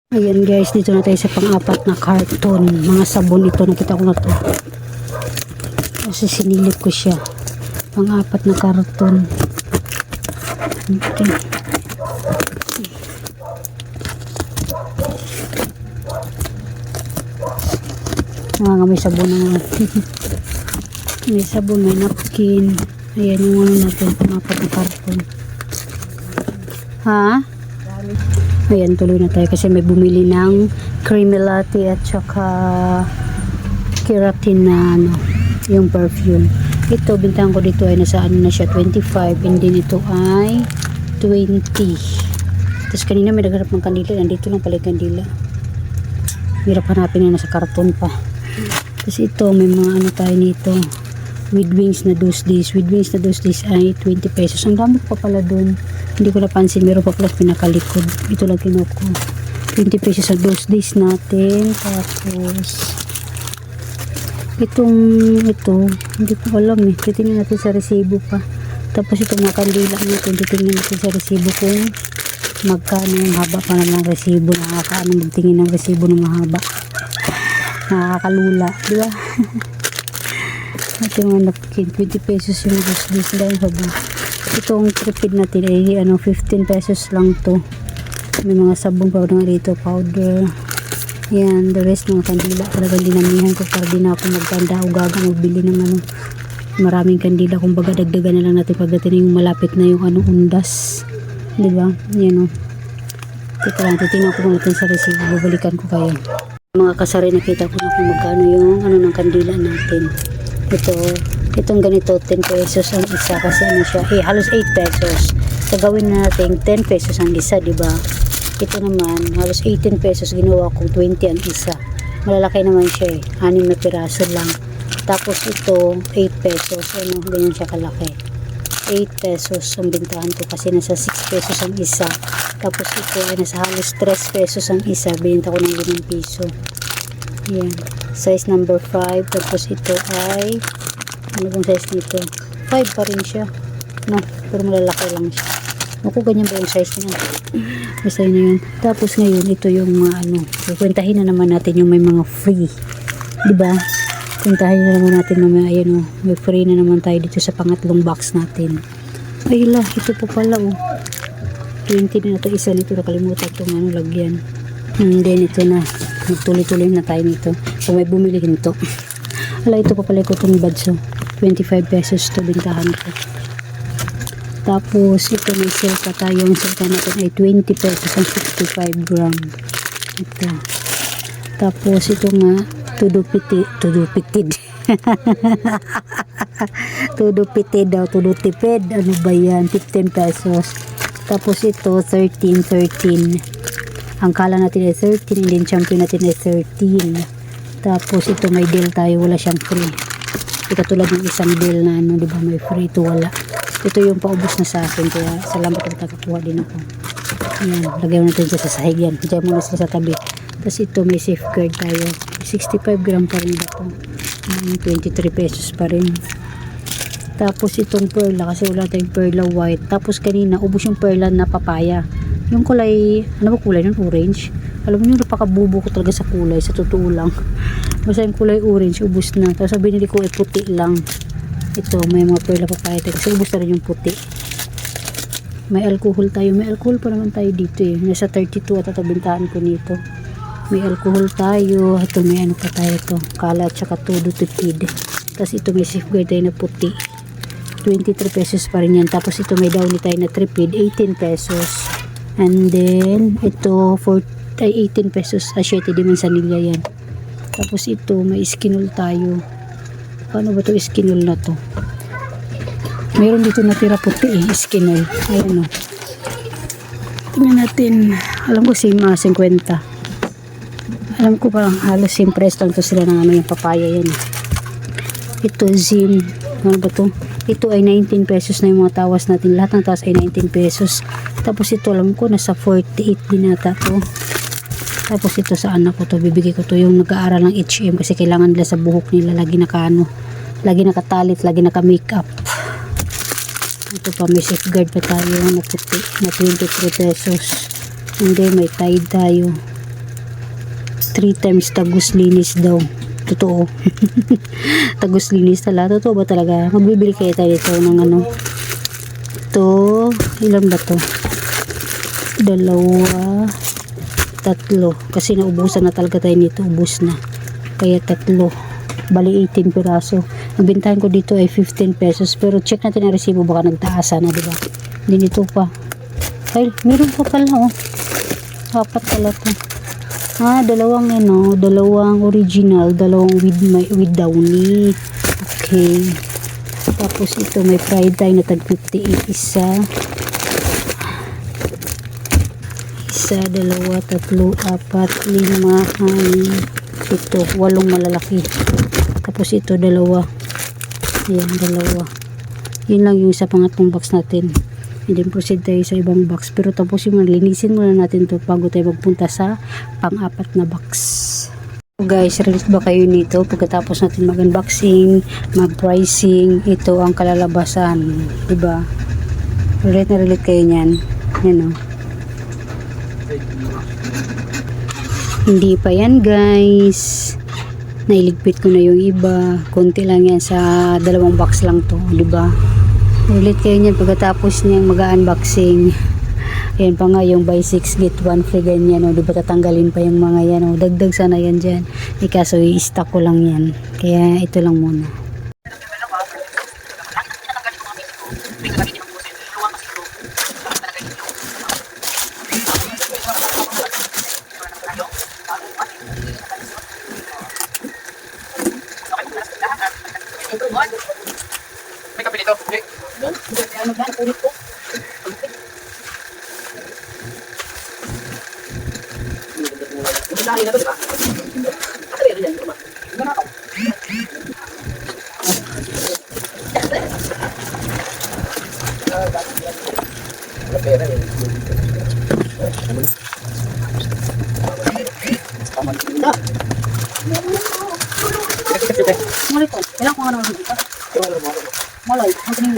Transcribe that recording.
Ayan guys, dito na tayo sa pang-apat na karton. Mga sabon ito, nakita ko na to. Kasi sinilip ko siya. Pang-apat na karton. Okay. May sabon na may sabon, may napkin. Ayan yung ano natin, pang-apat na karton. Ha? Ayan, tuloy na tayo kasi may bumili ng creamy latte at saka keratin na ano, yung perfume. Ito, bintahan ko dito ay nasa ano na siya, 25, and then ito ay 20. Tapos kanina may nagharap ng kandila, nandito lang pala yung kandila. Hirap hanapin na nasa karton pa. Tapos ito, may mga ano tayo nito, with wings na dosdis. With wings na dosdis ay 20 pesos. Ang dami pa pala dun. Hindi ko napansin, meron pa pala pinakalikod. Ito lang kinuko. 20 pesos sa dosdis natin. Tapos ito, hindi ko alam eh. Titingnan natin sa resibo pa. Tapos itong mga kandila natin, titingnan natin sa resibo kung magkano yung haba pa naman ng resibo. Nakakaano magtingin ng resibo na mahaba. Nakakalula, di ba? At yung napkin, 20 pesos yung dosdis. Dahil pa ba? Itong tripid natin ay 15 pesos lang to. May mga sabon pa nga dito, powder. Yan, the rest mga kandila. Talagang dinamihan ko para din ako magkanda o gaga magbili ng maraming kandila. Kung baga dagdagan na lang natin pagdating yung malapit na yung undas. Diba? Yan o. Teka lang, titignan ko natin sa resibo. Babalikan ko kayo. Mga kasari, nakita ko na kung magkano yung ng kandila natin. Itong ganito 10 pesos ang isa kasi siya halos 8 pesos. So gawin natin 10 pesos ang isa, di ba? Ito naman halos 18 pesos, ginawa ko 20 ang isa. Malalaki naman siya 6 na piraso lang. Tapos ito 8 pesos, ganyan siya kalaki. 8 pesos ang bintahan ko kasi nasa 6 pesos ang isa. Tapos ito ay nasa halos 3 pesos ang isa, binenta ko ng 5 piso. Yan, size number 5. Tapos ito ay ano bang size nito? 5 pa rin siya, no? Pero malalaki lang siya. Ako, ganyan ba yung size niya? Basta yun na yun. Tapos ngayon, ito yung kukwentahin na naman natin yung may mga free, diba? Kukwentahin na naman natin mamaya. Ayan may free na naman tayo dito sa pangatlong box natin. Ay la, ito po pala 20 na ito, isa nito, nakalimutan itong lagyan. And then ito na, magtuloy-tuloy na tayo nito. So may bumili nito. Ala, ito pa pala ko itong badso. 25 pesos to bintahan ko. Tapos ito may sale pa tayo. Yung sale natin ay 20 pesos ang 65 gram. Ito. Tapos ito nga tudupitid daw, tudutipid. Ano ba yan? 15 pesos. Tapos ito 13. Ang kala natin ay 13, and then champion natin ay 13. Tapos ito may deal tayo, wala siyang free. Ito katulad ng isang deal na di ba may free, ito wala. Ito yung paubos na sa akin, kaya salamat kung nakakuha din ako. Ayan, lagyan natin siya sa sahig yan. Diyan muna sila sa tabi. Tapos ito may safeguard tayo. 65 gram pa rin ba ito? 23 pesos pa rin. Tapos itong perla, kasi wala tayong perla white. Tapos kanina, ubos yung perla na papaya. Yung kulay, ano ba kulay nun? Orange. Alam mo yung napakabubo ko talaga sa kulay, sa totoo lang. Basta yung kulay orange, ubos na. Tapos binili ko ay puti lang. Ito, may mga perla papaya tayo. Kasi ubos na rin yung puti. May alcohol tayo. May alcohol pa naman tayo dito Nasa 32 at bintahan ko nito. May alcohol tayo. Ito may pa tayo ito. Kala at saka todo tipid. Tapos ito may safeguard tayo na puti. 23 pesos pa rin yan. Tapos ito may downy tayo na tripid. 18 pesos. And then, ito, 18 pesos. 7 di mansanilya yan. Tapos ito, may skinol tayo. Paano ba ito skinol na to? Meron dito natira puti skinol. Ayan tingnan natin. Alam ko same 50. Alam ko parang halos same price lang to sila ng yung papaya yan. Ito, Zim. Ano ba to? Ito ay 19 pesos na yung mga tawas natin. Lahat ng tawas ay 19 pesos. Tapos ito alam ko nasa 48 din ata to. Tapos ito sa anak ko to, bibigay ko to yung nag-aaral ng HM kasi kailangan nila sa buhok nila lagi lagi nakatalit, lagi naka-makeup. Ito pa may safeguard pa tayo na puti na 23 pesos. And then may tide tayo. 3 times tagos linis daw. Totoo. Tagos linis talaga. Totoo ba talaga? Magbibili kaya tayo dito ng ano. Ito, ilan ba to? 2, 3. Kasi naubusan na talaga tayo nito. Ubus na. Kaya 3. Bali 18 piraso. Ang bintahan ko dito ay 15 pesos. Pero check natin ang resibo. Baka nagtaasa na, diba? Hindi nito pa. Ay, meron pa pala, oh. 4 pala to. Dalawang dalawang original, dalawang with downy. Okay. Tapos ito may fried tayo na tag 58 isa. 1, 2, 3, 4, 5, 7, 8 malalaki. Tapos ito 2. Ayan, 2. Yun lang yung sa pangatlong box natin. And then proceed tayo sa ibang box. Pero tapos yung linisin muna natin to bago tayo magpunta sa pang-4 na box. So guys, relate ba kayo nito? Pagkatapos natin mag-unboxing, mag-pricing, ito ang kalalabasan. Diba? Relate na relate kayo niyan. Yan o. Hindi pa yan guys. Nailigpit ko na yung iba. Konti lang yan sa 2 box lang to. Diba? Relate kayo niyan pagkatapos niyang mag-unboxing. Ayan pa nga yung buy 6 get 1 free ganyan. O, diba tatanggalin pa yung mga yan. O, dagdag sana yan dyan. Kaso i-stock ko lang yan. Kaya ito lang muna. May kape dito. Ano ba? Ulit ko. Dahil na to, diba? Ano yan? Ano ako? Pera eh. Malay ko. Kailangan ko nga naman dito. Malay. Ang tingin